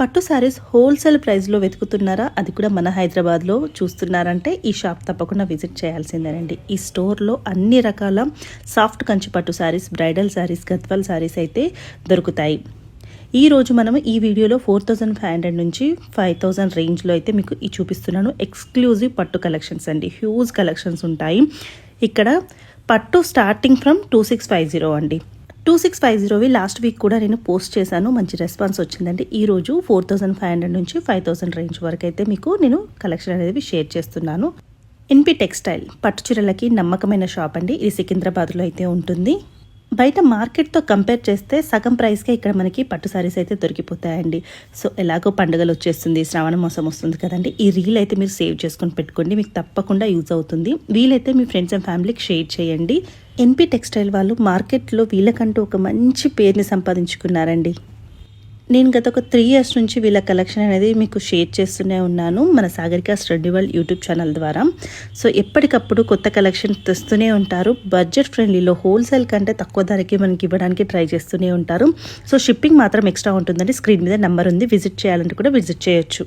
పట్టు శారీస్ హోల్సేల్ ప్రైస్లో వెతుకుతున్నారా? అది కూడా మన హైదరాబాద్లో చూస్తున్నారంటే ఈ షాప్ తప్పకుండా విజిట్ చేయాల్సిందేనండి. ఈ స్టోర్లో అన్ని రకాల సాఫ్ట్ కంచి పట్టు శారీస్, బ్రైడల్ శారీస్, గద్వాల్ శారీస్ అయితే దొరుకుతాయి. ఈరోజు మనం ఈ వీడియోలో 4500 నుంచి 5000 రేంజ్లో అయితే మీకు ఈ చూపిస్తున్నాను. ఎక్స్క్లూజివ్ పట్టు కలెక్షన్స్ అండి, హ్యూజ్ కలెక్షన్స్ ఉంటాయి. ఇక్కడ పట్టు స్టార్టింగ్ ఫ్రమ్ 2650 అండి. 2650వి లాస్ట్ వీక్ కూడా నేను పోస్ట్ చేశాను, మంచి రెస్పాన్స్ వచ్చిందండి. ఈరోజు 4500 నుంచి 5000 రేంజ్ వరకు అయితే మీకు నేను కలెక్షన్ అనేది షేర్ చేస్తున్నాను. ఎన్పి టెక్స్టైల్ పట్టు చీరలకి నమ్మకమైన షాప్ అండి. ఇది సికింద్రాబాద్లో అయితే ఉంటుంది. బయట మార్కెట్తో కంపేర్ చేస్తే సగం ప్రైస్కే ఇక్కడ మనకి పట్టు సారీస్ అయితే దొరికిపోతాయండి. సో ఎలాగో పండుగలు వచ్చేస్తుంది, శ్రావణ మాసం వస్తుంది కదండి. ఈ రీల్ అయితే మీరు సేవ్ చేసుకొని పెట్టుకోండి, మీకు తప్పకుండా యూజ్ అవుతుంది. వీలైతే మీ ఫ్రెండ్స్ అండ్ ఫ్యామిలీకి షేర్ చేయండి. ఎన్పి టెక్స్టైల్ వాళ్ళు మార్కెట్లో వీళ్ళకంటూ ఒక మంచి పేరుని సంపాదించుకున్నారండి. నేను గత ఒక 3 years నుంచి వీళ్ళ కలెక్షన్ అనేది మీకు షేర్ చేస్తూనే ఉన్నాను మన Sagarika study world YouTube channel ద్వారా. సో ఎప్పటికప్పుడు కొత్త కలెక్షన్ తెస్తూనే ఉంటారు. బడ్జెట్ ఫ్రెండ్లీలో హోల్సేల్ కంటే తక్కువ ధరకి మనకి ఇవ్వడానికి ట్రై చేస్తూనే ఉంటారు. సో షిప్పింగ్ మాత్రం ఎక్స్ట్రా ఉంటుందండి. స్క్రీన్ మీద నెంబర్ ఉంది, విజిట్ చేయాలంటే కూడా విజిట్ చేయొచ్చు.